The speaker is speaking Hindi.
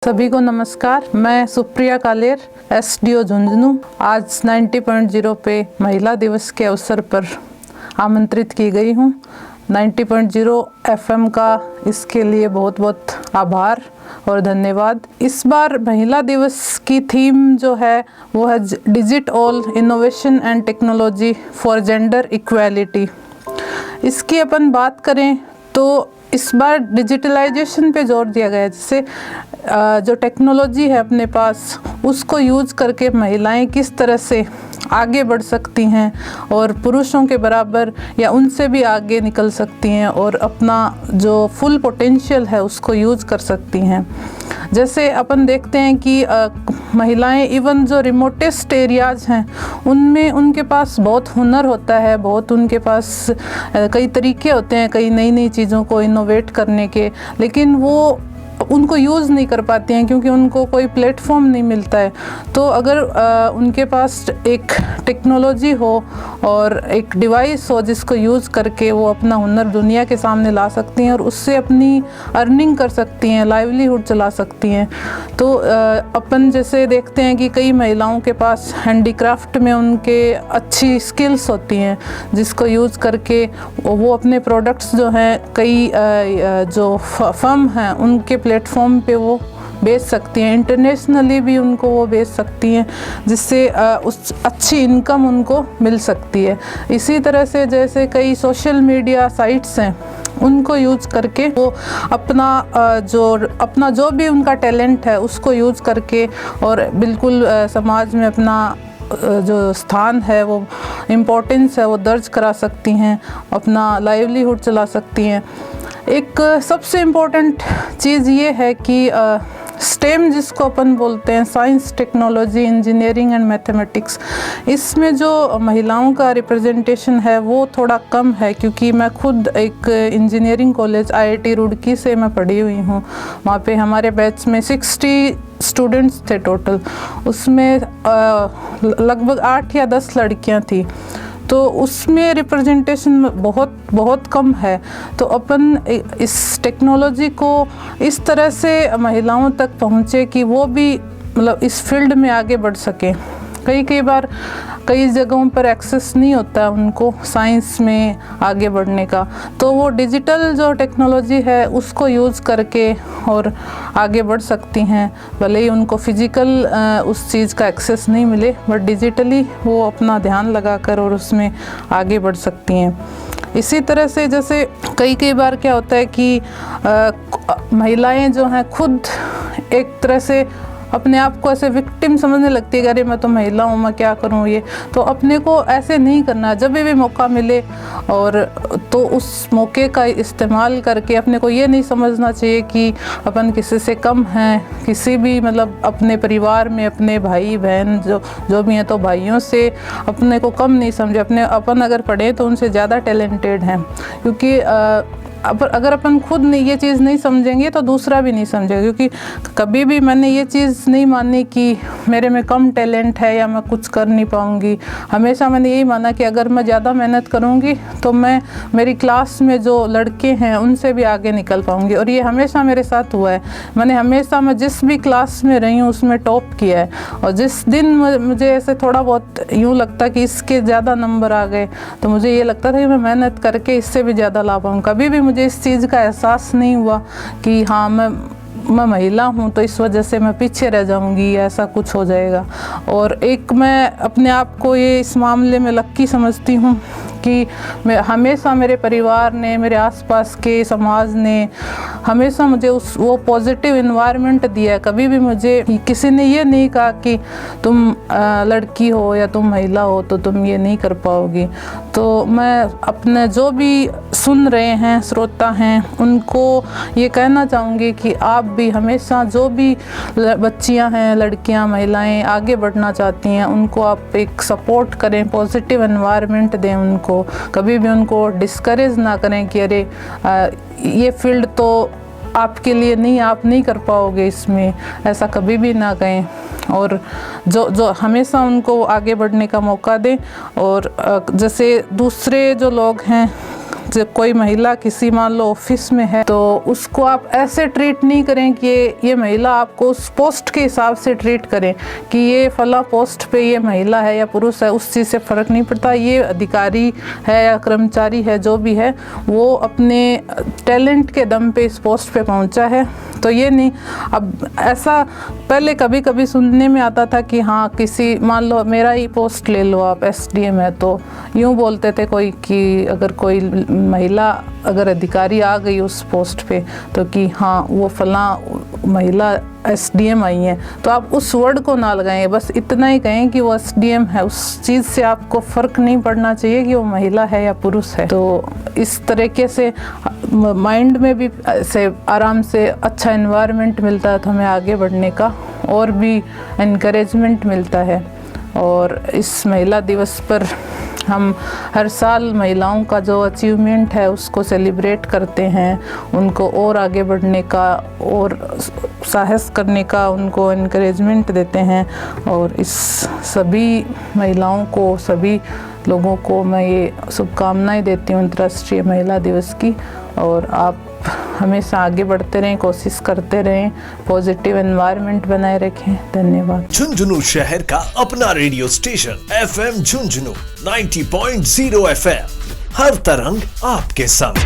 सभी को नमस्कार। मैं सुप्रिया कालेर, एसडीओ झुंझुनू। आज 90.0 पे महिला दिवस के अवसर पर आमंत्रित की गई हूँ। 90.0 एफएम का इसके लिए बहुत बहुत आभार और धन्यवाद। इस बार महिला दिवस की थीम जो है वो है digit all innovation and technology for gender equality. इसकी अपन बात करें तो इस बार डिजिटलाइजेशन पे जोर दिया गया है। जैसे जो टेक्नोलॉजी है अपने पास उसको यूज़ करके महिलाएं किस तरह से आगे बढ़ सकती हैं और पुरुषों के बराबर या उनसे भी आगे निकल सकती हैं और अपना जो फुल पोटेंशियल है उसको यूज़ कर सकती हैं। जैसे अपन देखते हैं कि महिलाएं इवन जो रिमोटेस्ट एरियाज़ हैं उनमें उनके पास बहुत हुनर होता है, बहुत उनके पास कई तरीके होते हैं कई नई नई चीज़ों को इनोवेट करने के, लेकिन वो उनको यूज़ नहीं कर पाती हैं क्योंकि उनको कोई प्लेटफॉर्म नहीं मिलता है। तो अगर उनके पास एक टेक्नोलॉजी हो और एक डिवाइस हो जिसको यूज़ करके वो अपना हुनर दुनिया के सामने ला सकती हैं और उससे अपनी अर्निंग कर सकती हैं, लाइवलीहुड चला सकती हैं। तो अपन जैसे देखते हैं कि कई महिलाओं के पास हैंडीक्राफ्ट में उनके अच्छी स्किल्स होती हैं जिसको यूज़ करके वो अपने प्रोडक्ट्स जो हैं कई जो फर्म हैं उनके प्लेटफॉर्म पे वो बेच सकती हैं, इंटरनेशनली भी उनको वो बेच सकती हैं, जिससे उस अच्छी इनकम उनको मिल सकती है। इसी तरह से जैसे कई सोशल मीडिया साइट्स हैं उनको यूज़ करके वो अपना जो भी उनका टैलेंट है उसको यूज़ करके और बिल्कुल समाज में अपना जो स्थान है वो इम्पोर्टेंस है वो दर्ज करा सकती हैं, अपना लाइवलीहुड चला सकती हैं। एक सबसे इम्पोर्टेंट चीज़ ये है कि स्टेम जिसको अपन बोलते हैं, science, technology, engineering and mathematics, इसमें जो महिलाओं का रिप्रेजेंटेशन है वो थोड़ा कम है क्योंकि मैं खुद एक इंजीनियरिंग कॉलेज IIT रुड़की से मैं पढ़ी हुई हूँ। वहाँ पे हमारे बैच में 60 स्टूडेंट्स थे टोटल, उसमें लगभग 8 या 10 लड़कियाँ थी, तो उसमें रिप्रेजेंटेशन बहुत बहुत कम है। तो अपन इस टेक्नोलॉजी को इस तरह से महिलाओं तक पहुँचे कि वो भी मतलब इस फील्ड में आगे बढ़ सकें। कई बार कई जगहों पर एक्सेस नहीं होता उनको साइंस में आगे बढ़ने का, तो वो डिजिटल जो टेक्नोलॉजी है उसको यूज़ करके और आगे बढ़ सकती हैं। भले ही उनको फिजिकल उस चीज़ का एक्सेस नहीं मिले बट डिजिटली वो अपना ध्यान लगाकर और उसमें आगे बढ़ सकती हैं। इसी तरह से जैसे कई बार क्या होता है कि महिलाएं जो हैं खुद एक तरह से अपने आप को ऐसे विक्टिम समझने लगती है कि अरे मैं तो महिला हूँ, मैं क्या करूँ ये। तो अपने को ऐसे नहीं करना, जब भी मौका मिले और तो उस मौके का इस्तेमाल करके अपने को ये नहीं समझना चाहिए कि अपन किसी से कम हैं, किसी भी मतलब अपने परिवार में अपने भाई बहन जो भी हैं तो भाइयों से अपने को कम नहीं समझे। अपन अगर पढ़ें तो उनसे ज़्यादा टैलेंटेड हैं, क्योंकि अगर अपन खुद नहीं ये चीज़ नहीं समझेंगे तो दूसरा भी नहीं समझेगा। क्योंकि कभी भी मैंने ये चीज़ नहीं मानी कि मेरे में कम टैलेंट है या मैं कुछ कर नहीं पाऊँगी। हमेशा मैंने यही माना कि अगर मैं ज़्यादा मेहनत करूँगी तो मैं मेरी क्लास में जो लड़के हैं उनसे भी आगे निकल पाऊँगी, और ये हमेशा मेरे साथ हुआ है। मैं जिस भी क्लास में रही हूँ उसमें टॉप किया है, और जिस दिन मुझे ऐसे थोड़ा बहुत यूँ लगता कि इसके ज़्यादा नंबर आ गए तो मुझे ये लगता था कि मैं मेहनत करके इससे भी ज़्यादा ला पाऊँ। कभी भी मुझे इस चीज़ का एहसास नहीं हुआ कि हाँ मैं महिला हूँ तो इस वजह से मैं पीछे रह जाऊँगी या ऐसा कुछ हो जाएगा। और एक मैं अपने आप को ये इस मामले में लक्की समझती हूँ कि हमेशा मेरे परिवार ने, मेरे आसपास के समाज ने हमेशा मुझे वो पॉजिटिव इन्वायरमेंट दिया है। कभी भी मुझे किसी ने ये नहीं कहा कि तुम लड़की हो या तुम महिला हो तो तुम ये नहीं कर पाओगी। तो मैं अपने जो भी सुन रहे हैं श्रोता हैं उनको ये कहना चाहूँगी कि आप भी हमेशा जो भी बच्चियाँ हैं, लड़कियाँ, महिलाएं आगे बढ़ना चाहती हैं उनको आप एक सपोर्ट करें, पॉजिटिव एनवायरनमेंट दें उनको। कभी भी उनको डिस्करेज ना करें कि अरे ये फील्ड तो आपके लिए नहीं, आप नहीं कर पाओगे इसमें, ऐसा कभी भी ना कहें। और जो हमेशा उनको आगे बढ़ने का मौका दें। और जैसे दूसरे जो लोग हैं जब कोई महिला किसी मान लो ऑफिस में है तो उसको आप ऐसे ट्रीट नहीं करें कि ये महिला आपको उस पोस्ट के हिसाब से ट्रीट करें कि ये फला पोस्ट पे ये महिला है या पुरुष है, उस चीज़ से फ़र्क नहीं पड़ता। ये अधिकारी है या कर्मचारी है, जो भी है वो अपने टैलेंट के दम पे इस पोस्ट पे पहुंचा है। तो ये नहीं, अब ऐसा पहले कभी कभी सुनने में आता था कि हाँ किसी मान लो मेरा ही पोस्ट ले लो आप, SDM है, तो यूँ बोलते थे कोई कि अगर कोई महिला अगर अधिकारी आ गई उस पोस्ट पे तो कि हाँ वो फला महिला SDM आई हैं, तो आप उस वर्ड को ना लगाएं, बस इतना ही कहें कि वो SDM है। उस चीज़ से आपको फ़र्क नहीं पड़ना चाहिए कि वो महिला है या पुरुष है। तो इस तरीके से माइंड में भी ऐसे आराम से अच्छा एनवायरनमेंट मिलता है, तो हमें आगे बढ़ने का और भी एनकरेजमेंट मिलता है। और इस महिला दिवस पर हम हर साल महिलाओं का जो अचीवमेंट है उसको सेलिब्रेट करते हैं, उनको और आगे बढ़ने का और साहस करने का उनको एनकरेजमेंट देते हैं। और इस सभी महिलाओं को, सभी लोगों को मैं ये शुभकामनाएं देती हूँ अंतर्राष्ट्रीय महिला दिवस की। और आप हमेशा आगे बढ़ते रहें, कोशिश करते रहें, पॉजिटिव एनवायरनमेंट बनाए रखें। धन्यवाद। झुंझुनू शहर का अपना radio station FM Jhunjhunu 90.0 FM, हर तरंग आपके संग।